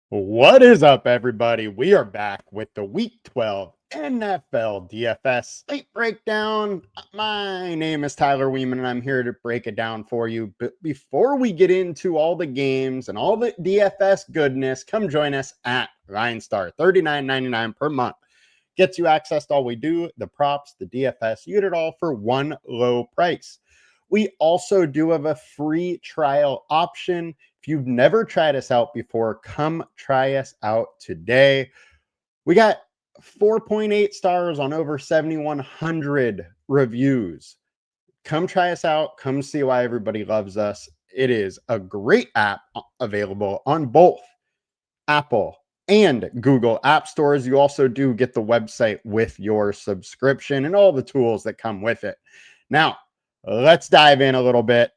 What is up, everybody? We are back with the Week 12 NFL DFS Slate Breakdown. My name is Tyler Weeman, and I'm here to break it down for you. But before we get into all the games and all the DFS goodness, come join us at LineStar. $39.99 per month. Gets you access to all we do, the props, the DFS. You get it all for one low price. We also do have a free trial option. If you've never tried us out before, come try us out today. We got 4.8 stars on over 7,100 reviews. Come try us out. Come see why everybody loves us. It is a great app available on both Apple and Google app stores. You also do get the website with your subscription and all the tools that come with it. Now, let's dive in a little bit.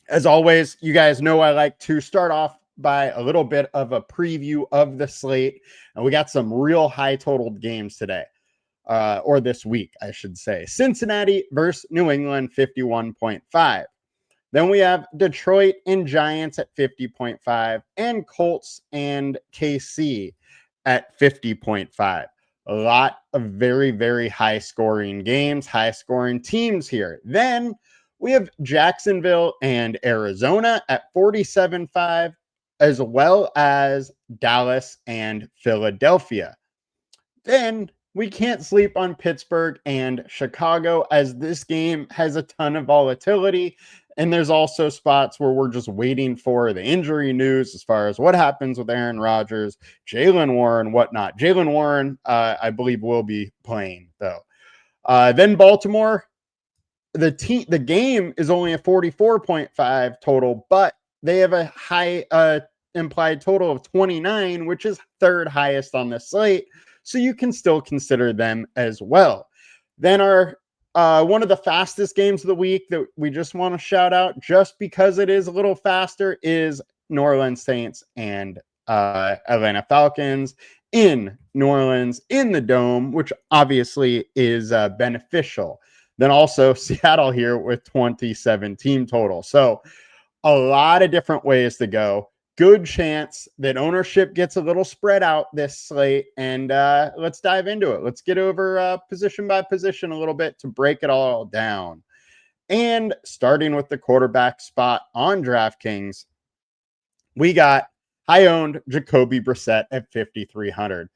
As always, you guys know I like to start off by a little bit of a preview of the slate. And we got some real high totaled games today, or this week, I should say. Cincinnati versus New England, 51.5. Then we have Detroit and Giants at 50.5 and Colts and KC at 50.5. A lot of very, very high scoring games, high scoring teams here. Then we have Jacksonville and Arizona at 47.5, as well as Dallas and Philadelphia. Then we can't sleep on Pittsburgh and Chicago, as this game has a ton of volatility. And there's also spots where we're just waiting for the injury news as far as what happens with Aaron Rodgers, Jalen Warren, whatnot. Jalen Warren, I believe, will be playing, though. Then Baltimore, the game is only a 44.5 total, but they have a high implied total of 29, which is third highest on the slate. So you can still consider them as well. Then our one of the fastest games of the week that we just want to shout out, just because it is a little faster, is New Orleans Saints and Atlanta Falcons in New Orleans in the Dome, which obviously is beneficial. Then also Seattle here with 27 team total. So a lot of different ways to go. Good chance that ownership gets a little spread out this slate. And let's dive into it. Let's get over position by position a little bit to break it all down. And starting with the quarterback spot on DraftKings, we got high-owned Jacoby Brissett at 5,300.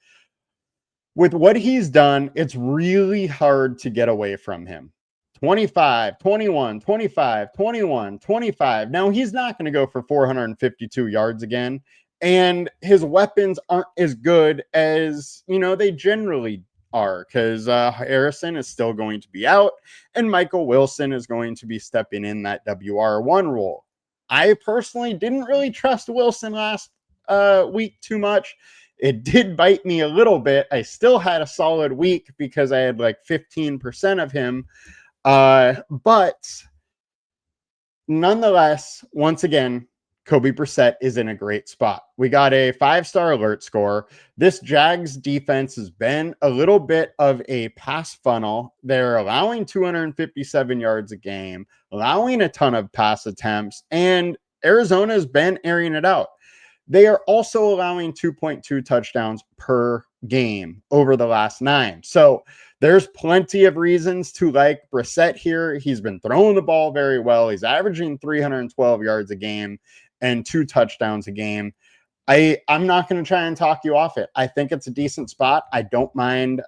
With what he's done, it's really hard to get away from him. 25, 21, 25, 21, 25. Now, he's not going to go for 452 yards again. And his weapons aren't as good as, they generally are, because Harrison is still going to be out and Michael Wilson is going to be stepping in that WR1 role. I personally didn't really trust Wilson last week too much. It did bite me a little bit. I still had a solid week because I had like 15% of him. But nonetheless, once again, Kobe Brissett is in a great spot. We got a 5-star alert score. This Jags defense has been a little bit of a pass funnel. They're allowing 257 yards a game, allowing a ton of pass attempts, and Arizona has been airing it out. They are also allowing 2.2 touchdowns per game over the last 9. So there's plenty of reasons to like Brissett here. He's been throwing the ball very well. He's averaging 312 yards a game and 2 touchdowns a game. I'm not going to try and talk you off it. I think it's a decent spot. I don't mind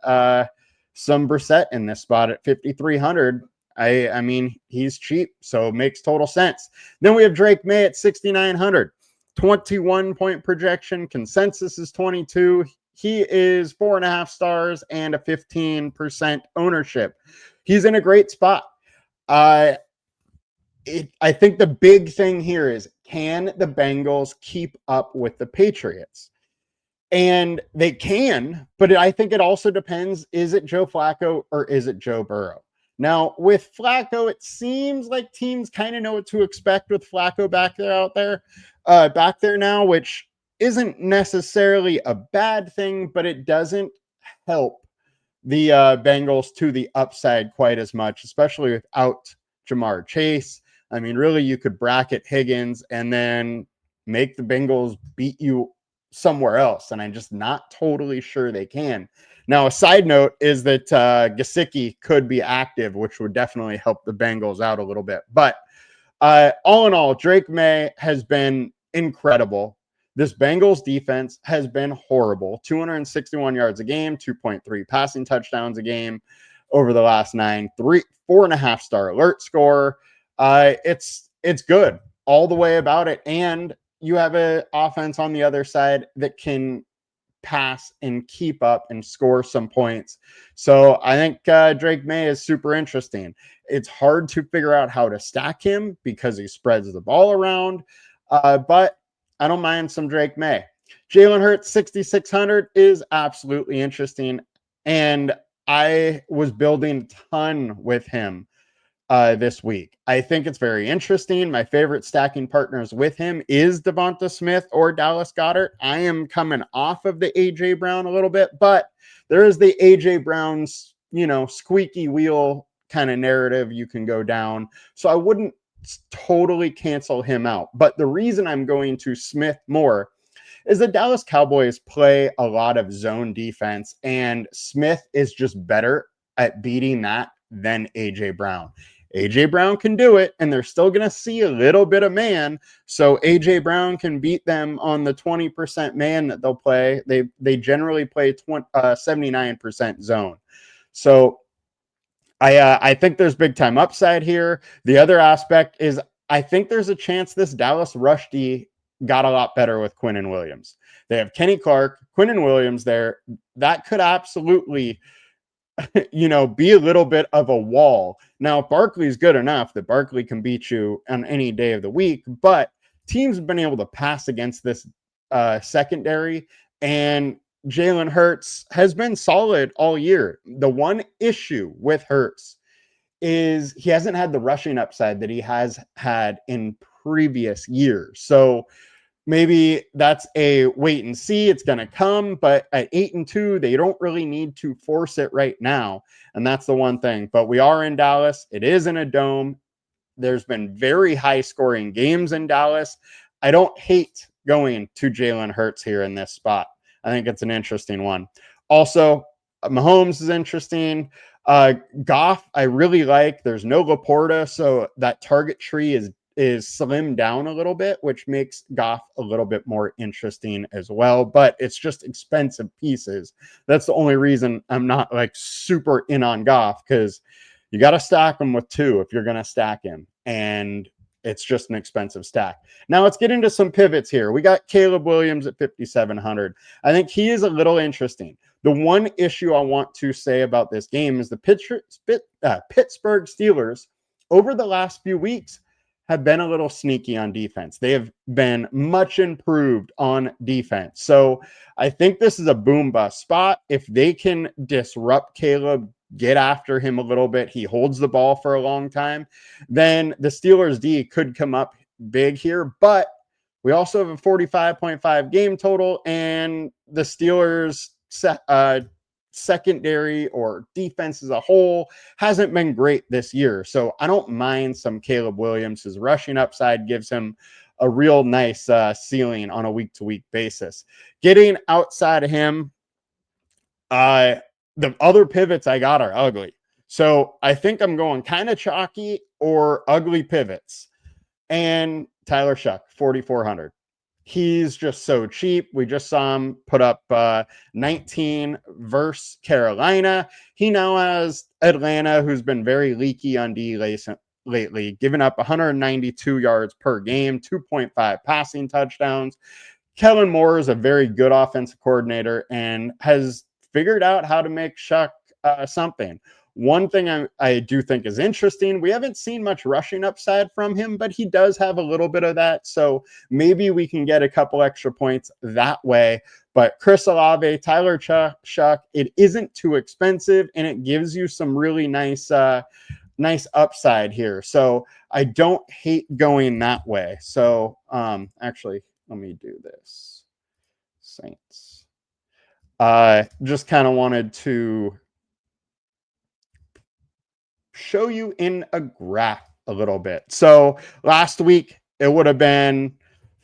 some Brissett in this spot at 5,300. I mean, he's cheap, so it makes total sense. Then we have Drake May at 6,900. 21-point projection. Consensus is 22. He is 4.5 stars and a 15% ownership. He's in a great spot. I think the big thing here is, can the Bengals keep up with the Patriots? And they can, but I think it also depends, is it Joe Flacco or is it Joe Burrow? Now, with Flacco, it seems like teams kind of know what to expect with Flacco back there now, which isn't necessarily a bad thing, but it doesn't help the Bengals to the upside quite as much, especially without Jamar Chase. I mean, really, you could bracket Higgins and then make the Bengals beat you somewhere else, and I'm just not totally sure they can. Now, a side note is that Gesicki could be active, which would definitely help the Bengals out a little bit. But all in all, Drake May has been incredible. This Bengals defense has been horrible. 261 yards a game, 2.3 passing touchdowns a game over the last 9, 4.5 star alert score. It's good all the way about it. And you have an offense on the other side that can pass and keep up and score some points. So I think Drake May is super interesting. It's hard to figure out how to stack him because he spreads the ball around, but I don't mind some Drake May. Jalen Hurts 6,600 is absolutely interesting, and I was building a ton with him this week. I think it's very interesting. My favorite stacking partners with him is Devonta Smith or Dallas Goedert. I am coming off of the AJ Brown a little bit, but there is the AJ Brown's, squeaky wheel kind of narrative you can go down. So I wouldn't totally cancel him out. But the reason I'm going to Smith more is the Dallas Cowboys play a lot of zone defense, and Smith is just better at beating that than AJ Brown. AJ Brown can do it, and they're still going to see a little bit of man. So AJ Brown can beat them on the 20% man that they'll play. They generally play 79% zone. So I think there's big time upside here. The other aspect is I think there's a chance this Dallas rush D got a lot better with Quinnen Williams. They have Kenny Clark, Quinnen Williams there. That could absolutely be a little bit of a wall. Now, Barkley's good enough that Barkley can beat you on any day of the week, but teams have been able to pass against this secondary, and Jalen Hurts has been solid all year. The one issue with Hurts is he hasn't had the rushing upside that he has had in previous years. So maybe that's a wait and see. It's going to come, but at 8-2, they don't really need to force it right now. And that's the one thing. But we are in Dallas. It is in a dome. There's been very high scoring games in Dallas. I don't hate going to Jalen Hurts here in this spot. I think it's an interesting one. Also, Mahomes is interesting. Goff, I really like. There's no Laporta, so that target tree is slimmed down a little bit, which makes Goff a little bit more interesting as well. But it's just expensive pieces. That's the only reason I'm not like super in on Goff, because you got to stack him with 2 if you're going to stack him. And it's just an expensive stack. Now let's get into some pivots here. We got Caleb Williams at 5,700. I think he is a little interesting. The one issue I want to say about this game is the Pittsburgh Steelers over the last few weeks have been a little sneaky on defense. They have been much improved on defense. So I think this is a boom bust spot. If they can disrupt Caleb, get after him a little bit, he holds the ball for a long time, then the Steelers D could come up big here. But we also have a 45.5 game total, and the Steelers secondary or defense as a whole hasn't been great this year. So I don't mind some Caleb Williams. His rushing upside gives him a real nice ceiling on a week-to-week basis. Getting outside of him, the other pivots I got are ugly. So I think I'm going kind of chalky or ugly pivots. And Tyler Shuck, 4,400. He's just so cheap. We just saw him put up 19 versus Carolina. He now has Atlanta, who's been very leaky on D lately, giving up 192 yards per game, 2.5 passing touchdowns. Kellen Moore is a very good offensive coordinator and has figured out how to make Shuck something. One thing I do think is interesting, we haven't seen much rushing upside from him, but he does have a little bit of that. So maybe we can get a couple extra points that way. But Chris Olave, Tyler Shuck, it isn't too expensive, and it gives you some really nice upside here. So I don't hate going that way. So actually, let me do this. Saints. Just kind of wanted to show you in a graph a little bit. So last week, it would have been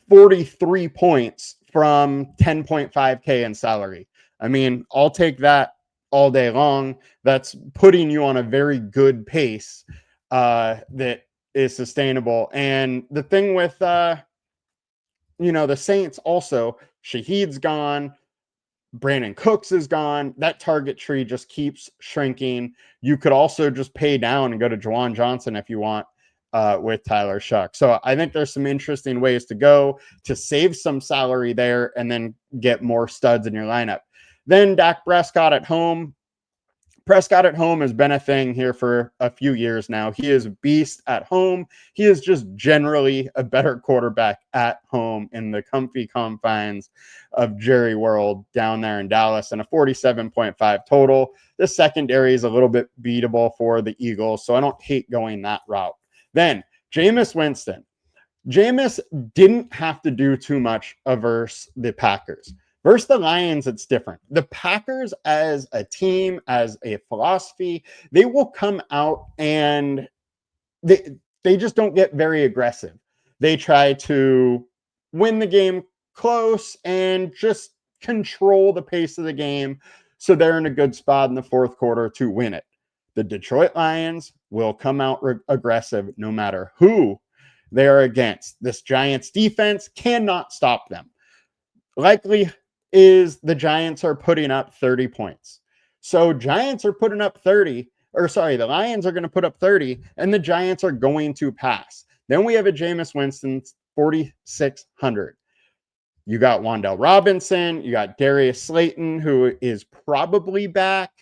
43 points from 10.5K in salary. I mean, I'll take that all day long. That's putting you on a very good pace that is sustainable. And the thing with, the Saints also, Shaheed's gone. Brandon Cooks is gone. That target tree just keeps shrinking. You could also just pay down and go to Juwan Johnson if you want with Tyler Shuck. So I think there's some interesting ways to go to save some salary there and then get more studs in your lineup. Then Dak Prescott at home. Prescott at home has been a thing here for a few years now. He is a beast at home. He is just generally a better quarterback at home in the comfy confines of Jerry World down there in Dallas, and a 47.5 total. The secondary is a little bit beatable for the Eagles, so I don't hate going that route. Then Jameis Winston. Jameis didn't have to do too much versus the Packers. Versus the Lions, it's different. The Packers as a team, as a philosophy, they will come out and they just don't get very aggressive. They try to win the game close and just control the pace of the game so they're in a good spot in the fourth quarter to win it. The Detroit Lions will come out aggressive no matter who they are against. This Giants defense cannot stop them. Likely is the Giants are putting up 30 points. So Giants are putting up 30, the Lions are going to put up 30, and the Giants are going to pass. Then we have a Jameis Winston 4,600. You got Wan'Dale Robinson, you got Darius Slayton, who is probably back.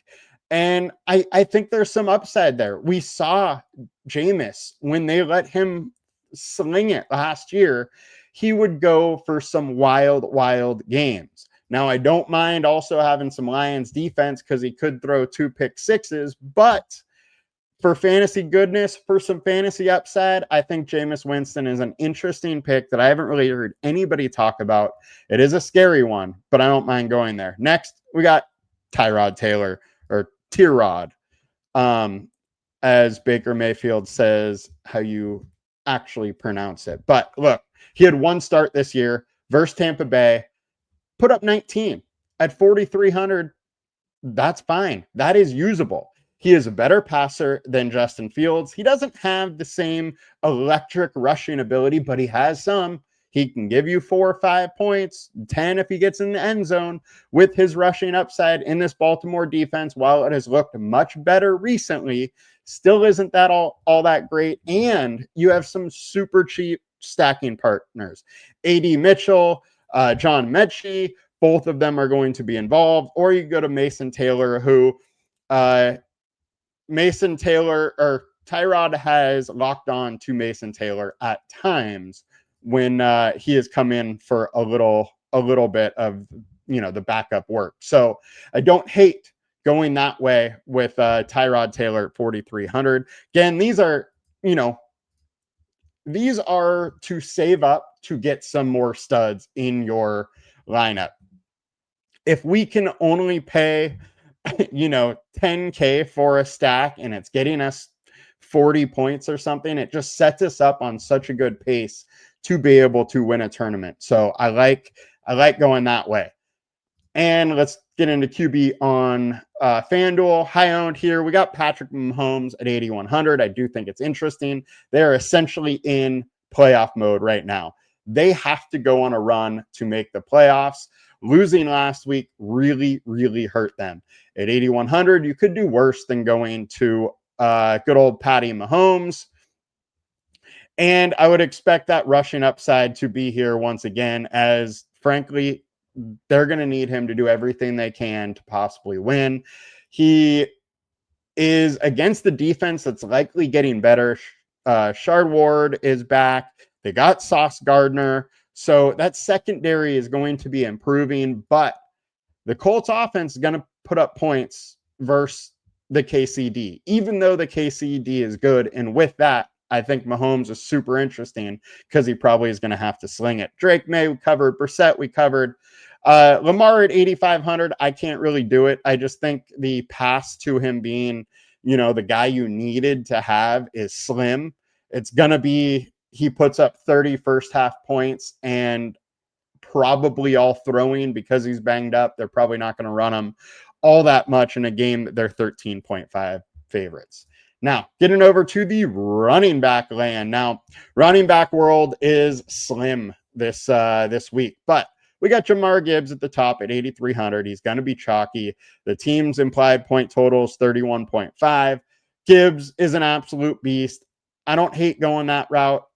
And I think there's some upside there. We saw Jameis, when they let him sling it last year, he would go for some wild games. Now, I don't mind also having some Lions defense because he could throw 2 pick sixes, but for fantasy goodness, for some fantasy upside, I think Jameis Winston is an interesting pick that I haven't really heard anybody talk about. It is a scary one, but I don't mind going there. Next, we got Tyrod Taylor, or Tyrod, as Baker Mayfield says how you actually pronounce it. But look, he had one start this year versus Tampa Bay, put up 19 at 4,300. That's fine. That is usable. He is a better passer than Justin Fields. He doesn't have the same electric rushing ability, but he has some. He can give you 4 or 5 points, 10 if he gets in the end zone with his rushing upside in this Baltimore defense. While it has looked much better recently, still isn't that all that great. And you have some super cheap stacking partners. A.D. Mitchell, John Mechie, both of them are going to be involved. Or you go to Mason Taylor, who Mason Taylor or Tyrod has locked on to Mason Taylor at times when he has come in for a little bit of the backup work. So I don't hate going that way with Tyrod Taylor at 4,300. Again, these are to save up to get some more studs in your lineup. If we can only pay, $10K for a stack and it's getting us 40 points or something, it just sets us up on such a good pace to be able to win a tournament. So I like going that way. And let's get into QB on FanDuel. High owned here. We got Patrick Mahomes at 8,100. I do think it's interesting. They're essentially in playoff mode right now. They have to go on a run to make the playoffs. Losing last week really, really hurt them. At 8,100, you could do worse than going to good old Patty Mahomes. And I would expect that rushing upside to be here once again, as frankly, they're going to need him to do everything they can to possibly win. He is against the defense that's likely getting better. Shard Ward is back. They got Sauce Gardner. So that secondary is going to be improving, but the Colts offense is going to put up points versus the KCD, even though the KCD is good. And with that, I think Mahomes is super interesting because he probably is going to have to sling it. Drake May, we covered. Brissett, we covered. Lamar at 8,500, I can't really do it. I just think the pass to him being, the guy you needed to have is slim. It's going to be, he puts up 30 first half points and probably all throwing because he's banged up. They're probably not going to run him all that much in a game that they're 13.5 favorites. Now, getting over to the running back land. Now, running back world is slim this week, but we got Jahmyr Gibbs at the top at 8,300. He's going to be chalky. The team's implied point total is 31.5. Gibbs is an absolute beast. I don't hate going that route.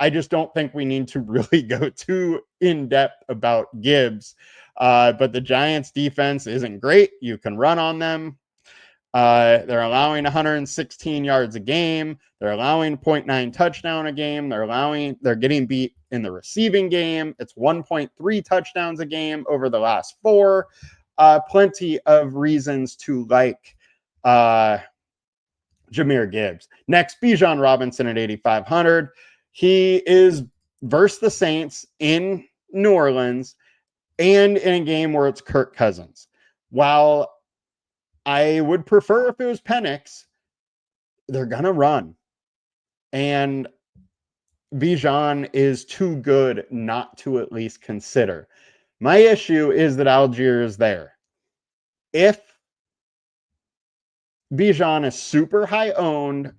I just don't think we need to really go too in-depth about Gibbs. But the Giants' defense isn't great. You can run on them. They're allowing 116 yards a game. They're allowing 0.9 touchdown a game. They're getting beat in the receiving game. It's 1.3 touchdowns a game over the last 4. Plenty of reasons to like Jahmyr Gibbs. Next, Bijan Robinson at 8,500. He is versus the Saints in New Orleans and in a game where it's Kirk Cousins. While I would prefer if it was Penix, they're going to run. And Bijan is too good not to at least consider. My issue is that Algier is there. If Bijan is super high owned,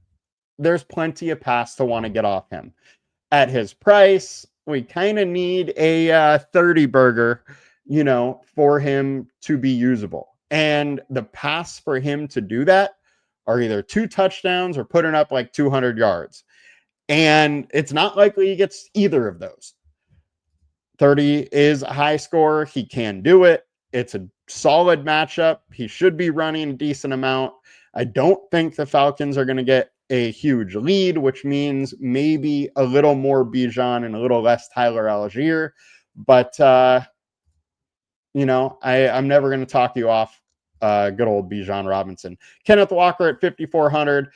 there's plenty of pass to want to get off him. At his price, we kind of need a 30 burger, for him to be usable. And the pass for him to do that are either 2 touchdowns or putting up like 200 yards. And it's not likely he gets either of those. 30 is a high score. He can do it. It's a solid matchup. He should be running a decent amount. I don't think the Falcons are going to get a huge lead, which means maybe a little more Bijan and a little less Tyler Algier. But, I'm never going to talk you off good old Bijan Robinson. Kenneth Walker at 5,400.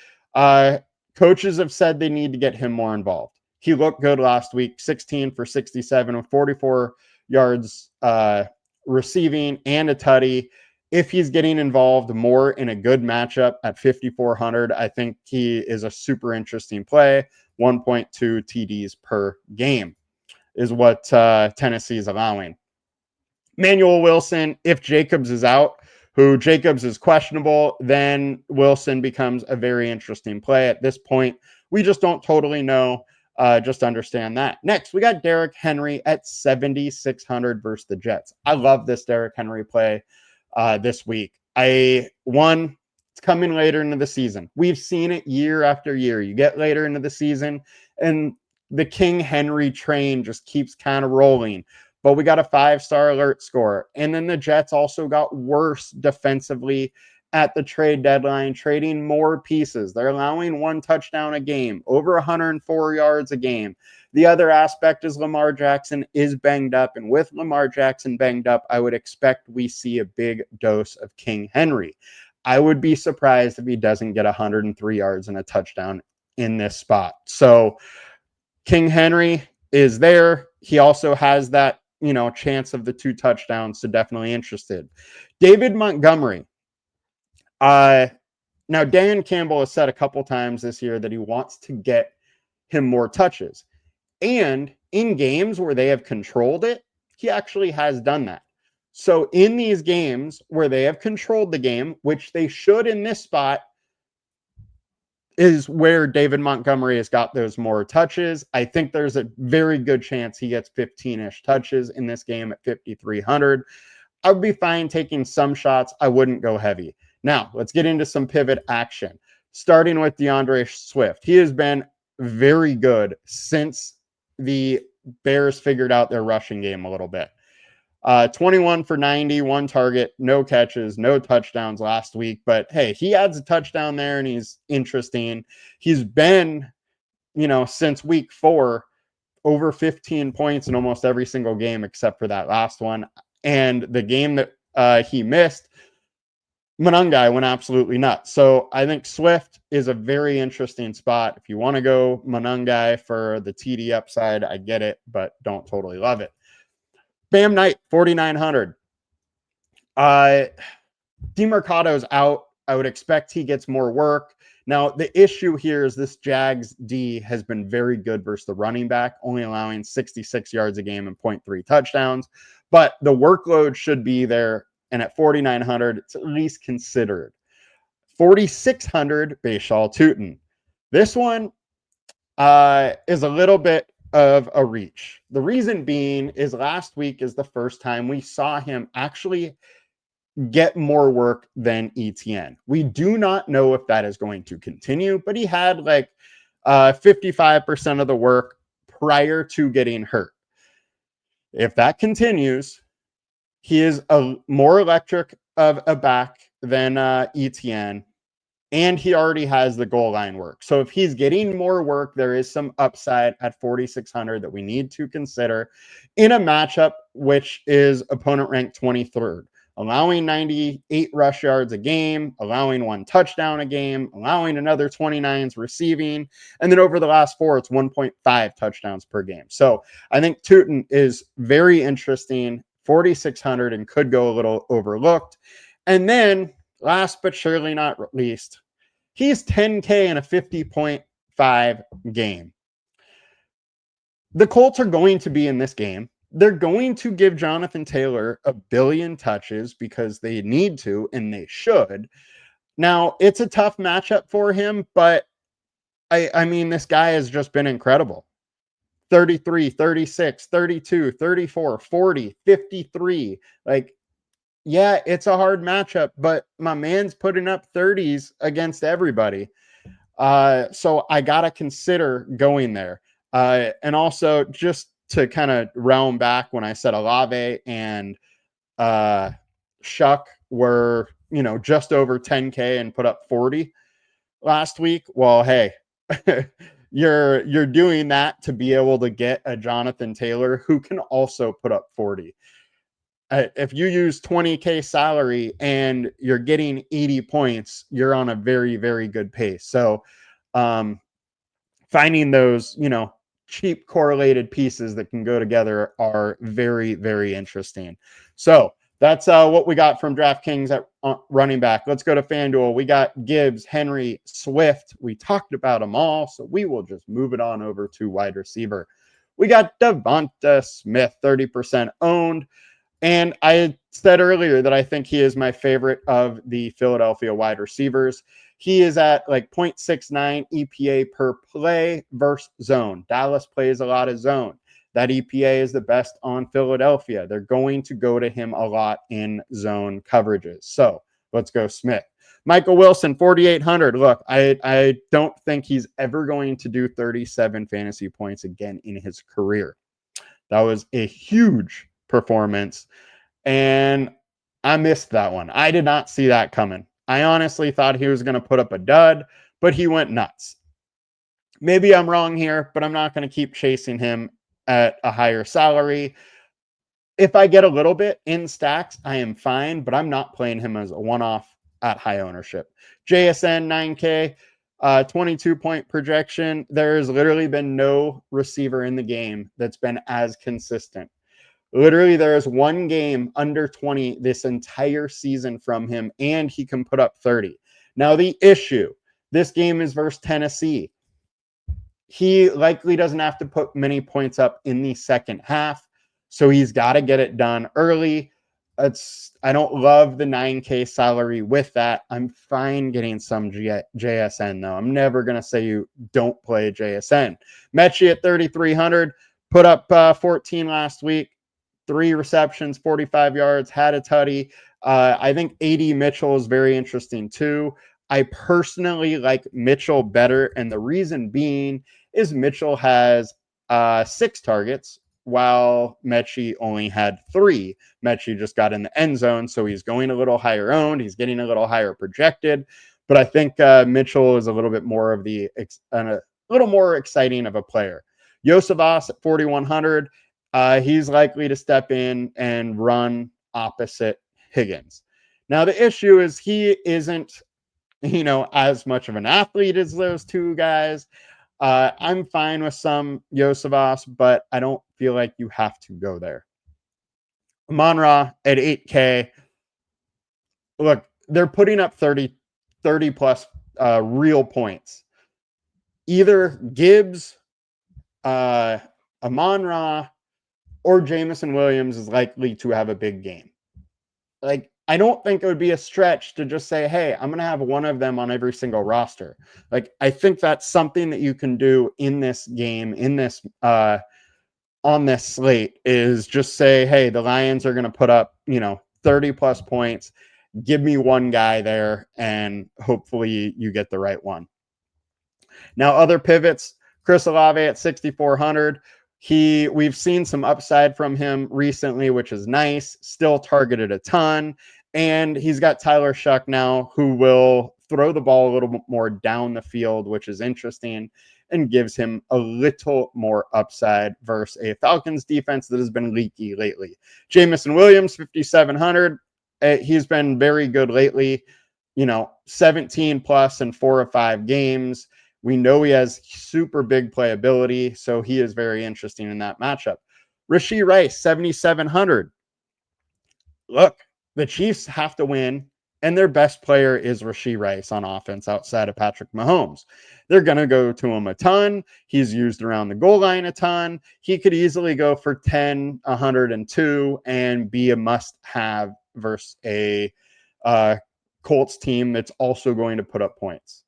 Coaches have said they need to get him more involved. He looked good last week, 16 for 67 with 44 yards receiving and a tutty. If he's getting involved more in a good matchup at 5,400, I think he is a super interesting play. 1.2 TDs per game is what Tennessee is allowing. Manuel Wilson, if Jacobs is out, who Jacobs is questionable, then Wilson becomes a very interesting play. At this point, we just don't totally know. Just understand that. Next, we got Derrick Henry at 7,600 versus the Jets. I love this Derrick Henry play this week. It's coming later into the season. We've seen it year after year. You get later into the season, and the King Henry train just keeps kind of rolling. But we got a 5-star alert score. And then the Jets also got worse defensively at the trade deadline, trading more pieces. They're allowing 1 touchdown a game, over 104 yards a game. The other aspect is Lamar Jackson is banged up. And with Lamar Jackson banged up, I would expect we see a big dose of King Henry. I would be surprised if he doesn't get 103 yards and a touchdown in this spot. So King Henry is there. He also has that, chance of the 2 touchdowns, so definitely interested. David Montgomery. Now, Dan Campbell has said a couple times this year that he wants to get him more touches. And in games where they have controlled it, he actually has done that. So in these games where they have controlled the game, which they should in this spot, is where David Montgomery has got those more touches. I think there's a very good chance he gets 15-ish touches in this game at 5,300. I would be fine taking some shots. I wouldn't go heavy. Now, let's get into some pivot action, starting with DeAndre Swift. He has been very good since the Bears figured out their rushing game a little bit. 21 for 90, 1 target, no catches, no touchdowns last week. But hey, he adds a touchdown there and he's interesting. He's been, since week 4, over 15 points in almost every single game except for that last one. And the game that he missed, Monangai went absolutely nuts. So I think Swift is a very interesting spot. If you want to go Monangai for the TD upside, I get it, but don't totally love it. Bam Knight, 4,900. DeMarcado's out. I would expect he gets more work. Now, the issue here is this Jags D has been very good versus the running back, only allowing 66 yards a game and 0.3 touchdowns. But the workload should be there. And at 4,900, it's at least considered. 4,600, Bashal Tutin. This one is a little bit of a reach. The reason being is last week is the first time we saw him actually get more work than ETN. We do not know if that is going to continue, but he had like 55% of the work prior to getting hurt. If that continues, he is a more electric of a back than ETN, and he already has the goal line work. So if he's getting more work, there is some upside at 4,600 that we need to consider in a matchup which is opponent ranked 23rd, allowing 98 rush yards a game, allowing 1 touchdown a game, allowing another 29s receiving, and then over the last 4, it's 1.5 touchdowns per game. So I think Tutin is very interesting, 4,600, and could go a little overlooked. And then last but surely not least, he's 10K in a 50.5 game. The Colts are going to be in this game. They're going to give Jonathan Taylor a billion touches because they need to, and they should. Now, it's a tough matchup for him, but I mean, this guy has just been incredible. 33, 36, 32, 34, 40, 53. Like, yeah, it's a hard matchup, but my man's putting up 30s against everybody. So I got to consider going there. And also, just to kind of round back when I said Olave and Shuck were, just over 10K and put up 40 last week. Well, hey, you're doing that to be able to get a Jonathan Taylor who can also put up 40. If you use 20K salary and you're getting 80 points, you're on a very, very good pace. So finding those, cheap correlated pieces that can go together are very, very interesting. So that's what we got from DraftKings at running back. Let's go to FanDuel. We got Gibbs, Henry, Swift. We talked about them all, so we will just move it on over to wide receiver. We got Devonta Smith, 30% owned. And I said earlier that I think he is my favorite of the Philadelphia wide receivers. He is at like 0.69 EPA per play versus zone. Dallas plays a lot of zone. That EPA is the best on Philadelphia. They're going to go to him a lot in zone coverages. So let's go Smith. Michael Wilson, 4,800. Look, I don't think he's ever going to do 37 fantasy points again in his career. That was a huge performance, and I missed that one. I did not see that coming. I honestly thought he was going to put up a dud, but he went nuts. Maybe I'm wrong here, but I'm not going to keep chasing him at a higher salary. If I get a little bit in stacks, I am fine, but I'm not playing him as a one-off at high ownership. JSN 9K, 22-point projection. There's literally been no receiver in the game that's been as consistent. Literally, there is one game under 20 this entire season from him, and he can put up 30. Now, the issue, this game is versus Tennessee. He likely doesn't have to put many points up in the second half, so he's got to get it done early. I don't love the 9K salary with that. I'm fine getting some JSN, though. I'm never going to say you don't play JSN. Mechie at 3,300, put up 14 last week. 3 receptions, 45 yards, had a tutty. I think AD Mitchell is very interesting too. I personally like Mitchell better, and the reason being is Mitchell has 6 targets, while Mechie only had 3. Mechie just got in the end zone, so he's going a little higher owned. He's getting a little higher projected, but I think Mitchell is a little bit more of a little more exciting of a player. Yosevas at 4,100. He's likely to step in and run opposite Higgins. Now, the issue is he isn't, as much of an athlete as those two guys. I'm fine with some Yosevas, but I don't feel like you have to go there. Amon-Ra at 8K. Look, they're putting up 30 plus real points. Either Gibbs, Amon-Ra, or Jameson Williams is likely to have a big game. Like, I don't think it would be a stretch to just say, hey, I'm going to have one of them on every single roster. Like, I think that's something that you can do in this game, on this slate, is just say, hey, the Lions are going to put up, 30 plus points. Give me one guy there, and hopefully you get the right one. Now, other pivots, Chris Olave at 6,400. We've seen some upside from him recently, which is nice. Still targeted a ton. And he's got Tyler Shuck now, who will throw the ball a little bit more down the field, which is interesting and gives him a little more upside versus a Falcons defense that has been leaky lately. Jameson Williams, 5,700. He's been very good lately. 17 plus in 4 of 5 games. We know he has super big playability, so he is very interesting in that matchup. Rashee Rice, 7,700. Look, the Chiefs have to win, and their best player is Rashee Rice on offense outside of Patrick Mahomes. They're going to go to him a ton. He's used around the goal line a ton. He could easily go for 10, 102, and be a must-have versus a Colts team that's also going to put up points.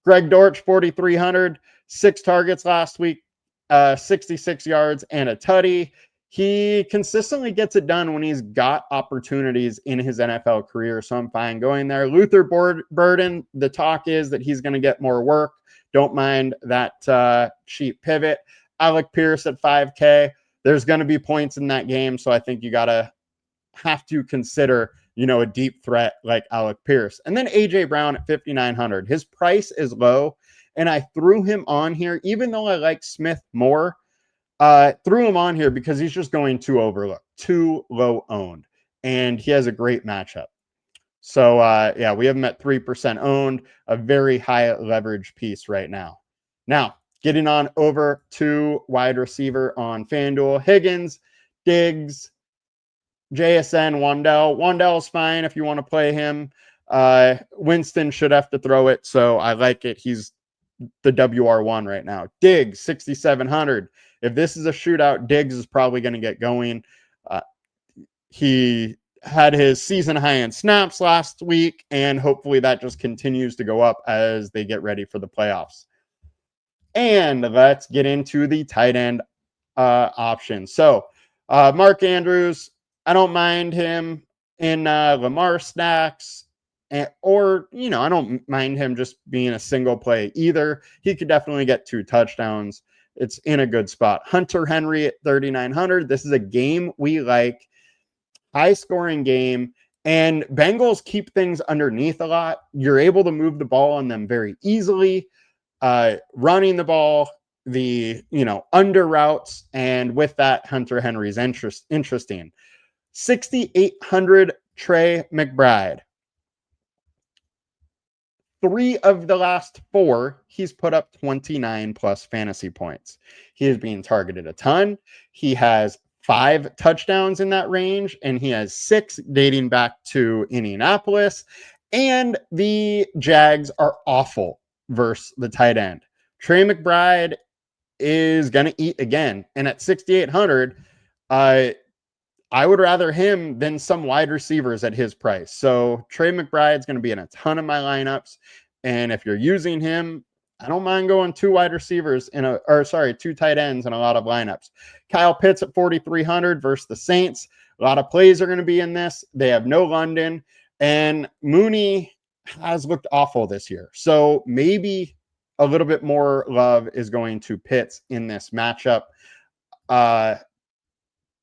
Greg Dortch, 4,300, 6 targets last week, 66 yards and a tutty. He consistently gets it done when he's got opportunities in his NFL career, so I'm fine going there. Luther Burden, the talk is that he's going to get more work. Don't mind that cheap pivot. Alec Pierce at 5K. There's going to be points in that game, so I think you have to consider a deep threat like Alec Pierce. And then A.J. Brown at 5,900. His price is low, and I threw him on here, even though I like Smith more. Threw him on here because he's just going too overlooked, too low owned, and he has a great matchup. So, we have him at 3% owned, a very high leverage piece right now. Now, getting on over to wide receiver on FanDuel, Higgins, Diggs, JSN, Wandell. Wandell's fine if you want to play him. Winston should have to throw it, so I like it. He's the WR1 right now. Diggs, 6,700. If this is a shootout, Diggs is probably going to get going. He had his season high in snaps last week, and hopefully that just continues to go up as they get ready for the playoffs. And let's get into the tight end options. So, Mark Andrews, I don't mind him in Lamar stacks, I don't mind him just being a single play either. He could definitely get 2 touchdowns. It's in a good spot. Hunter Henry at 3,900. This is a game we like. High scoring game. And Bengals keep things underneath a lot. You're able to move the ball on them very easily. Running the ball, under routes. And with that, Hunter Henry's interesting. 6,800 Trey McBride. 3 of the last 4, he's put up 29 plus fantasy points. He is being targeted a ton. He has 5 touchdowns in that range, and he has 6 dating back to Indianapolis. And the Jags are awful versus the tight end. Trey McBride is going to eat again. And at 6,800, I would rather him than some wide receivers at his price. So Trey McBride's going to be in a ton of my lineups. And if you're using him, I don't mind going 2 wide receivers 2 tight ends in a lot of lineups. Kyle Pitts at 4,300 versus the Saints. A lot of plays are going to be in this. They have no London, and Mooney has looked awful this year. So maybe a little bit more love is going to Pitts in this matchup.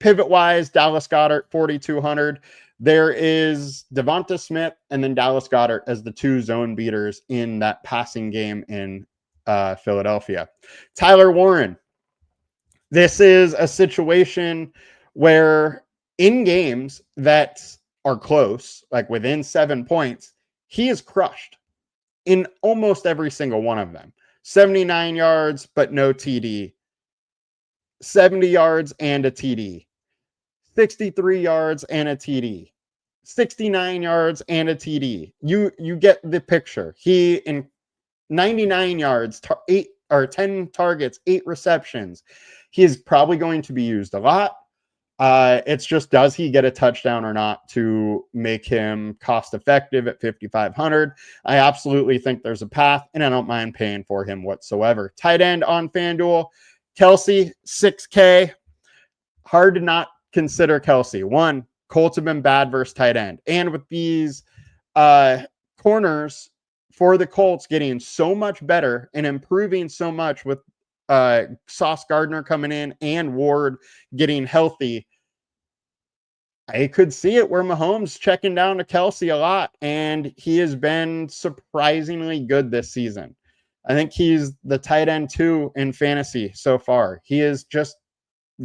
Pivot-wise, Dallas Goedert, 4,200. There is Devonta Smith and then Dallas Goedert as the 2 zone beaters in that passing game in Philadelphia. Tyler Warren. This is a situation where in games that are close, like within 7 points, he is crushed in almost every single one of them. 79 yards, but no TD. 70 yards and a TD. 63 yards and a TD. 69 yards and a TD. You get the picture. He in 99 yards, 10 targets, 8 receptions. He is probably going to be used a lot. It's just, does he get a touchdown or not to make him cost effective at 5,500? I absolutely think there's a path, and I don't mind paying for him whatsoever. Tight end on FanDuel, Kelsey, 6K. Hard to not consider Kelsey. One, Colts have been bad versus tight end. And with these corners for the Colts getting so much better and improving so much with Sauce Gardner coming in and Ward getting healthy, I could see it where Mahomes checking down to Kelsey a lot, and he has been surprisingly good this season. I think he's the tight end 2 in fantasy so far. He has just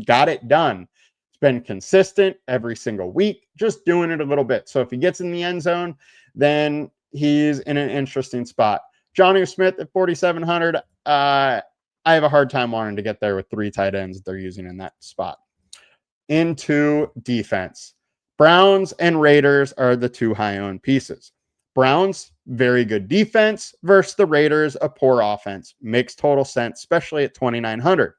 got it done. It's been consistent every single week, just doing it a little bit. So if he gets in the end zone, then he's in an interesting spot. Johnny Smith at 4,700. I have a hard time wanting to get there with 3 tight ends they're using in that spot. Into defense. Browns and Raiders are the 2 high-owned pieces. Browns, very good defense versus the Raiders, a poor offense. Makes total sense, especially at 2,900.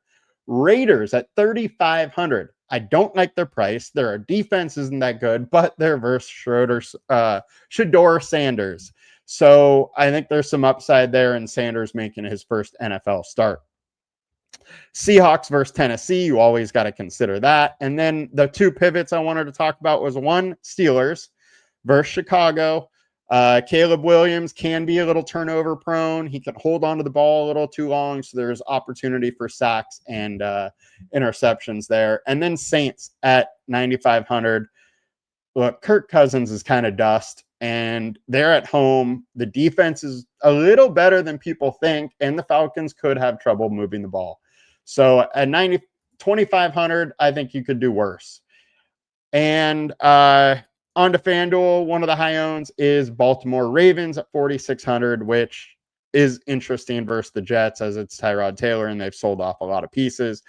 Raiders at 3,500. I don't like their price. Their defense isn't that good, but they're versus Shedeur Sanders. So I think there's some upside there in Sanders making his first NFL start. Seahawks versus Tennessee, you always got to consider that. And then the 2 pivots I wanted to talk about was one, Steelers versus Chicago. Caleb Williams can be a little turnover prone. He can hold on to the ball a little too long, so there's opportunity for sacks and interceptions there. And then Saints at 9,500. Look, Kirk Cousins is kind of dust, and they're at home. The defense is a little better than people think, and the Falcons could have trouble moving the ball. So at 2,500, I think you could do worse. And on to FanDuel, one of the high owns is Baltimore Ravens at 4,600, which is interesting versus the Jets as it's Tyrod Taylor, and they've sold off a lot of pieces.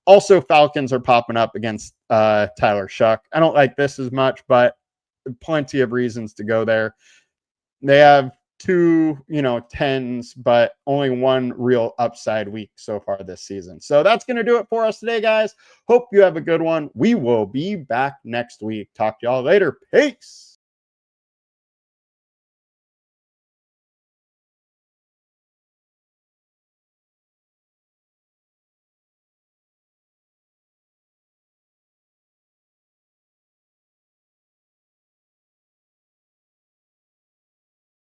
Also, Falcons are popping up against Tyler Shuck. I don't like this as much, but plenty of reasons to go there. They have 2, 10s, but only 1 real upside week so far this season. So that's going to do it for us today, guys. Hope you have a good one. We will be back next week. Talk to y'all later. Peace.